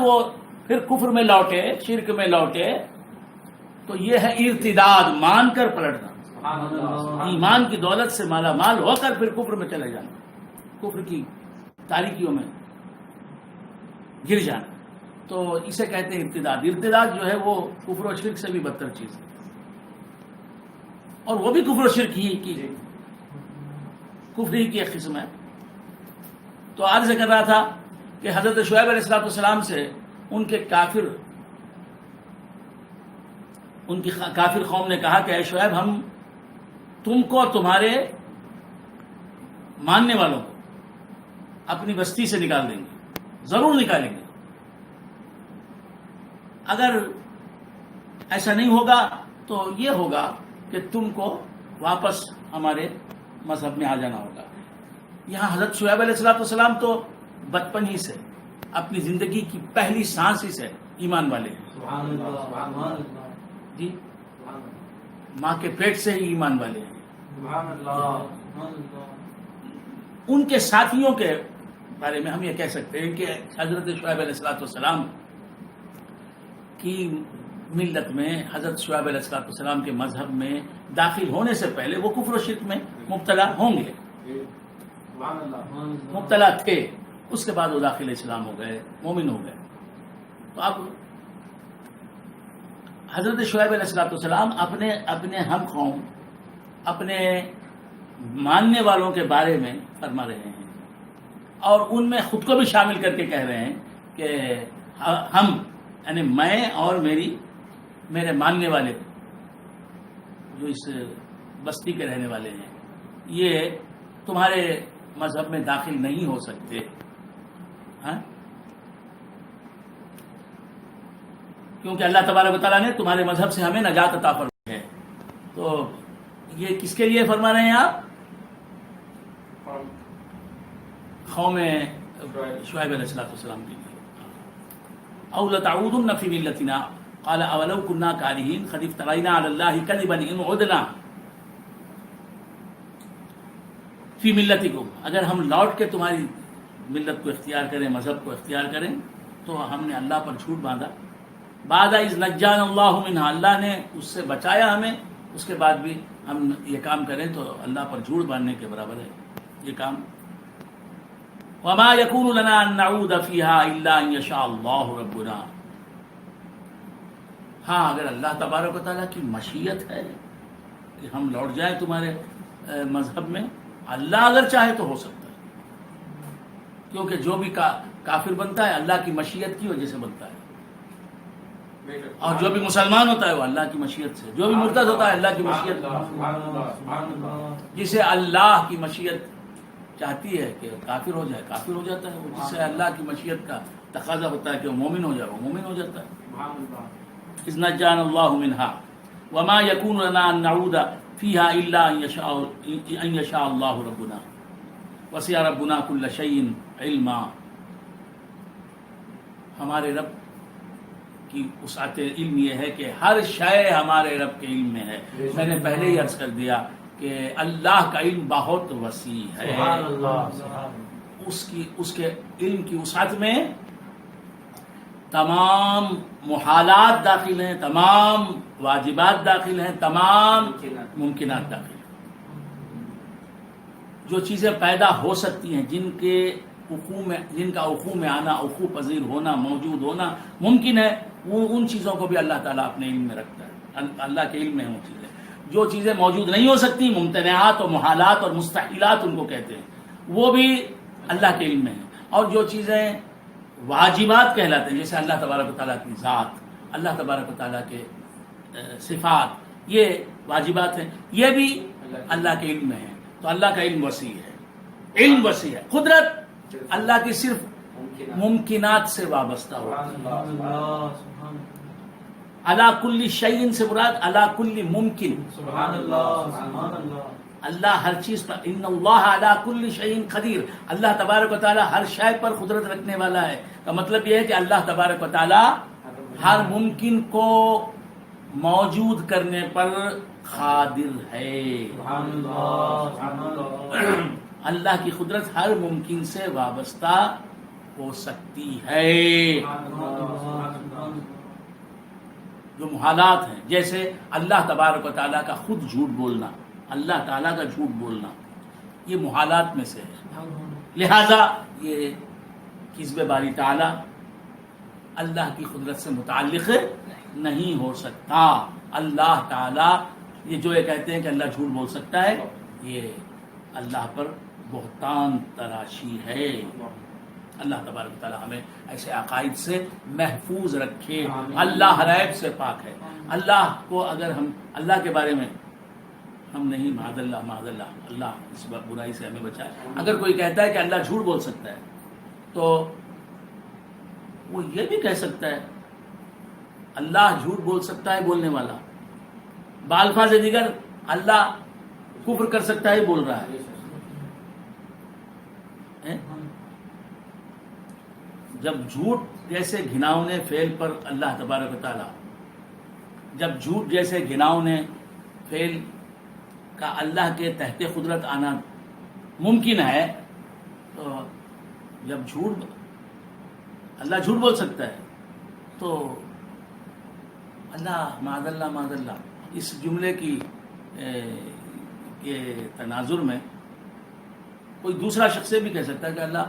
وہ پھر کفر میں لوٹے، شرک میں لوٹے، تو یہ ہے ارتداد، مان کر پلٹنا، ایمان کی دولت سے مالا مال ہو کر پھر کفر میں چلے جانا، کفر کی تاریکیوں میں گر جانا، تو اسے کہتے ہیں ارتداد۔ ارتداد جو ہے وہ کفر و شرک سے بھی بدتر چیز ہے، اور وہ بھی کفر و شرک ہی کی ایک قسم ہے۔ تو عرض کر رہا تھا کہ حضرت شعیب علیہ السلام سے ان کے کافر قوم نے کہا کہ اے شعیب، ہم تم کو اور تمہارے ماننے والوں کو اپنی بستی سے نکال دیں گے، ضرور نکالیں گے۔ اگر ایسا نہیں ہوگا تو یہ ہوگا کہ تم کو واپس ہمارے مذہب میں آ جانا ہوگا۔ یہاں حضرت شعیب علیہ السلام تو بچپن ہی سے، اپنی زندگی کی پہلی سانس ہی سے ایمان والے ہیں، سبحان اللہ، سبحان اللہ، جی، ماں کے پیٹ سے ہی ایمان والے ہیں۔ سبحان اللہ، سبحان اللہ۔ ان کے ساتھیوں کے بارے میں ہم یہ کہہ سکتے ہیں کہ حضرت شعیب علیہ السلام کی ملت میں، حضرت شعیب علیہ السلام کے مذہب میں داخل ہونے سے پہلے وہ کفر و شرک میں مبتلا ہوں گے، سبحان اللہ، مبتلا تھے، اس کے بعد وہ داخل اسلام ہو گئے، مومن ہو گئے۔ تو اب حضرت شعیب علیہ السلام اپنے ہم قوم، اپنے ماننے والوں کے بارے میں فرما رہے ہیں، اور ان میں خود کو بھی شامل کر کے کہہ رہے ہیں کہ ہم، یعنی میں اور میرے ماننے والے جو اس بستی کے رہنے والے ہیں، یہ تمہارے مذہب میں داخل نہیں ہو سکتے، ہاں، کیونکہ اللہ تبارک و تعالیٰ نے تمہارے مذہب سے ہمیں نجات عطا فرمائی ہے۔ تو یہ کس کے لیے فرما رہے ہیں آپ؟ قوم شعیب علیہ السلام کے لیے۔ او لتعودن فی ملتنا قال اولو كنا کارہین قد افترینا علی اللہ کذبا ان عدنا فی ملتکم، اگر ہم لوٹ کے تمہاری ملت کو اختیار کریں، مذہب کو اختیار کریں، تو ہم نے اللہ پر جھوٹ باندھا۔ بعد اذ نجانا اللہ منہا، اللہ نے اس سے بچایا ہمیں، اس کے بعد بھی ہم یہ کام کریں تو اللہ پر جھوٹ باندھنے کے برابر ہے یہ کام۔ وما يكون لنا ان نعود فيها الا ان يشاء الله ربنا، ہاں اگر اللہ تبارک و تعالیٰ کی مشیت ہے کہ ہم لوٹ جائیں تمہارے مذہب میں، اللہ اگر چاہے تو ہو سکتا ہے، کیونکہ جو بھی کافر بنتا ہے اللہ کی مشیت کی وجہ سے بنتا ہے، اور جو بھی مسلمان ہوتا ہے وہ اللہ کی مشیت سے، جو بھی مرتد ہوتا ہے اللہ کی مشیت، جسے اللہ کی مشیت چاہتی ہے کہ کافر ہو جائے کافر ہو جاتا ہے، جسے اللہ کی مشیت کا تقاضا ہوتا ہے کہ وہ مومن ہو جائے وہ مومن ہو جاتا ہے۔ اذ نجانا اللہ منها وما يكون لنا ان نعود فيها الا ان يشاء اللہ ربنا وسع ربنا كل شيء علما، ہمارے رب کی وسعت علم یہ ہے کہ ہر شے ہمارے رب کے علم میں ہے۔ میں نے پہلے ہی عرض کر دیا کہ اللہ کا علم بہت وسیع ہے، سبحان اللہ، اس کے علم کی وسعت میں تمام محالات داخل ہیں، تمام واجبات داخل ہیں، تمام ممکنات داخل ہیں۔ جو چیزیں پیدا ہو سکتی ہیں، جن کا وقوع میں آنا، وقوع پذیر ہونا، موجود ہونا ممکن ہے، وہ ان چیزوں کو بھی اللہ تعالیٰ اپنے علم میں رکھتا ہے، اللہ کے علم میں وہ چیزیں۔ جو چیزیں موجود نہیں ہو سکتی، ممتنعات اور محالات اور مستحیلات ان کو کہتے ہیں، وہ بھی اللہ کے علم میں ہیں، اور جو چیزیں واجبات کہلاتے ہیں، جیسے اللہ تبارک و تعالیٰ کی ذات، اللہ تبارک و تعالیٰ کے صفات، یہ واجبات ہیں، یہ بھی اللہ کے علم میں ہیں۔ تو اللہ کا علم وسیع ہے، علم وسیع ہے۔ قدرت اللہ کی صرف ممکنات سے وابستہ ہوتی ہے۔ علی کل شیء سے مراد علی کل ممکن، سبحان اللہ، سبحان اللہ۔ اللہ ہر چیز پر، ان اللہ علی کل شیء قدیر، اللہ تبارک و تعالی ہر شے پر قدرت رکھنے والا ہے۔ کا مطلب یہ ہے کہ اللہ تبارک و تعالی ہر ممکن کو موجود کرنے پر قادر ہے۔ سبحان اللہ، سبحان اللہ۔ اللہ کی قدرت ہر ممکن سے وابستہ ہو سکتی ہے۔ جو محالات ہیں، جیسے اللہ تبارک و تعالیٰ کا خود جھوٹ بولنا، اللہ تعالیٰ کا جھوٹ بولنا، یہ محالات میں سے ہے. لہذا یہ کذب باری تعالیٰ اللہ کی قدرت سے متعلق نہیں ہو سکتا. اللہ تعالیٰ یہ جو یہ کہتے ہیں کہ اللہ جھوٹ بول سکتا ہے، یہ اللہ پر بہتان تراشی ہے. اللہ تبارک و تعالیٰ ہمیں ایسے عقائد سے محفوظ رکھے. اللہ ریب سے پاک ہے. اللہ کو اگر ہم اللہ کے بارے میں ہم نہیں، معاذ اللہ اللہ اس برائی سے ہمیں بچائے. اگر کوئی کہتا ہے کہ اللہ جھوٹ بول سکتا ہے تو وہ یہ بھی کہہ سکتا ہے اللہ جھوٹ بول سکتا ہے بولنے والا، بالفاظ دیگر اللہ کفر کر سکتا ہے بول رہا ہے. جب جھوٹ جیسے گھناؤنے فعل پر اللہ تبارک و تعالیٰ، جب جھوٹ جیسے گھناؤنے فعل کا اللہ کے تحت قدرت آنا ممکن ہے، تو جب اللہ جھوٹ بول سکتا ہے تو اللہ معاذ اللہ اس جملے کی کے تناظر میں کوئی دوسرا شخص بھی کہہ سکتا ہے کہ اللہ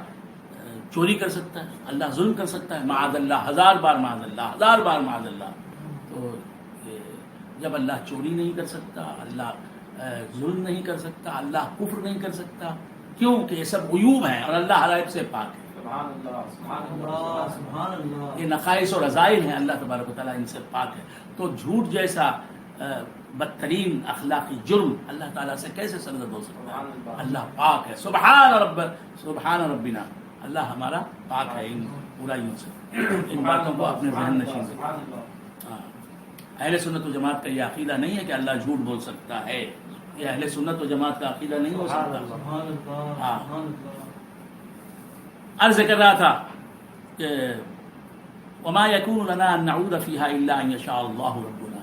چوری کر سکتا ہے، اللہ ظلم کر سکتا ہے، معاذ اللہ، ہزار بار معاذ اللہ. تو جب اللہ چوری نہیں کر سکتا، اللہ ظلم نہیں کر سکتا، اللہ کفر نہیں کر سکتا، کیونکہ یہ سب عیوب ہیں اور اللہ حرائب سے پاک ہے. یہ نقائص اور رذائل ہیں، اللہ تبارک و تعالیٰ ان سے پاک ہے. تو جھوٹ جیسا بدترین اخلاقی جرم اللہ تعالیٰ سے کیسے سرزد ہو سکتا ہے؟ اللہ پاک ہے. سبحان ربنا، اللہ ہمارا پاک ہے ان برائیوں سے. ان باتوں کو اپنے ذہن نشین سے. اہل سنت و جماعت کا یہ عقیدہ نہیں ہے کہ اللہ جھوٹ بول سکتا ہے. یہ اہل سنت و جماعت کا عقیدہ نہیں ہو سکتا. عرض کر رہا تھا کہ وما يكون لنا ان نعود فيها الا ان يشاء الله ربنا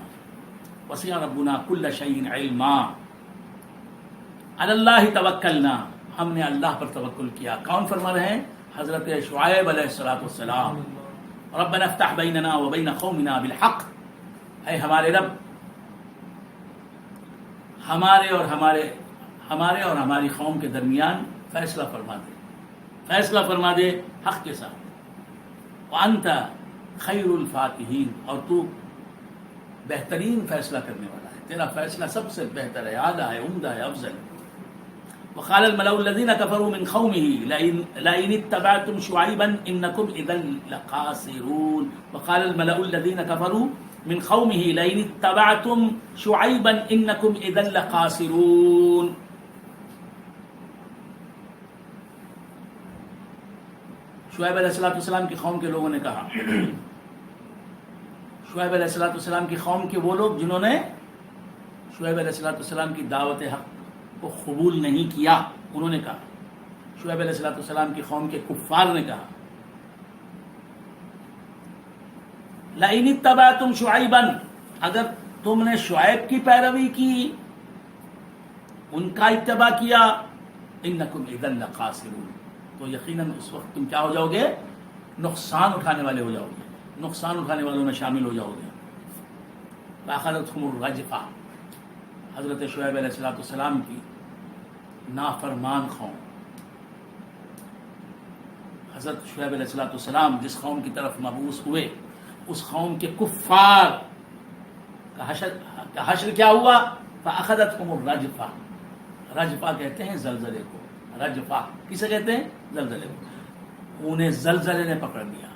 وسع ربنا كل شيء علما. على الله توکلنا، ہم نے اللہ پر توکل کیا. کون فرما رہے ہیں؟ حضرت شعیب علیہ السلام. ربنا افتح بیننا وبین قومنا بالحق، اے ہمارے رب، ہمارے اور ہماری قوم کے درمیان فیصلہ فرما دے حق کے ساتھ. وانت خیر الفاتحین، اور تو بہترین فیصلہ کرنے والا ہے، تیرا فیصلہ سب سے بہتر ہے، اعلیٰ ہے، عمدہ ہے، افضل ہے. وقال الملأ الذين كفروا من قومه لئن اتبعتم شعيبا انكم اذا لخاسرون. وقال الملأ الذين كفروا من قومه لئن اتبعتم شعيبا انكم اذا لخاسرون. شعیب علیہ السلام کی قوم کے لوگوں نے کہا، شعیب علیہ السلام کی قوم کے وہ لوگ جنہوں نے شعیب علیہ السلام کی دعوت حق کو قبول نہیں کیا، انہوں نے کہا، شعیب علیہ السلام کی قوم کے کفار نے کہا لئن اتبعتم شعیبا، اگر تم نے شعیب کی پیروی کی، ان کا اتباع کیا، انکم اذا لخاسرون، تو یقیناً اس وقت تم کیا ہو جاؤ گے؟ نقصان اٹھانے والے ہو جاؤ گے، نقصان اٹھانے والوں میں شامل ہو جاؤ گے. فأخذتهم الرجفہ، حضرت شعیب علیہ السلام کی نافرمان قوم، حضرت شعیب علیہ السلام جس قوم کی طرف مبعوث ہوئے، اس قوم کے کفار کا حشر کیا ہوا؟ فأخذتهم الرجفہ. رجفہ کہتے ہیں زلزلے کو، رجفہ کسے کہتے ہیں؟ زلزلے کو. انہیں زلزلے نے پکڑ لیا،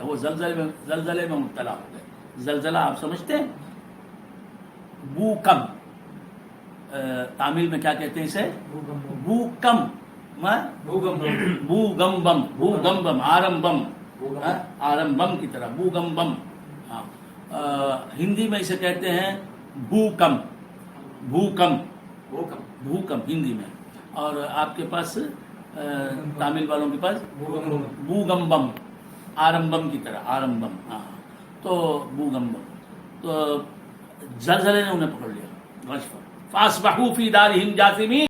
وہ زلزلے میں مبتلا ہو گئے. زلزلہ آپ سمجھتے ہیں؟ بوکم، تامل میں کیا کہتے ہیں اسے؟ بوکم، بوگمبم، آرمبم کی طرح بوگمبم. ہندی میں اسے کہتے ہیں بھوکم ہندی میں، اور آپ کے پاس تامل والوں کے پاس بوگمبم، آرمبم کی طرح، آرمبم. ہاں، تو بوگمبم، تو زلزلے نے انہیں پکڑ لیا. فاصبحوا فی دارہم جاثمین.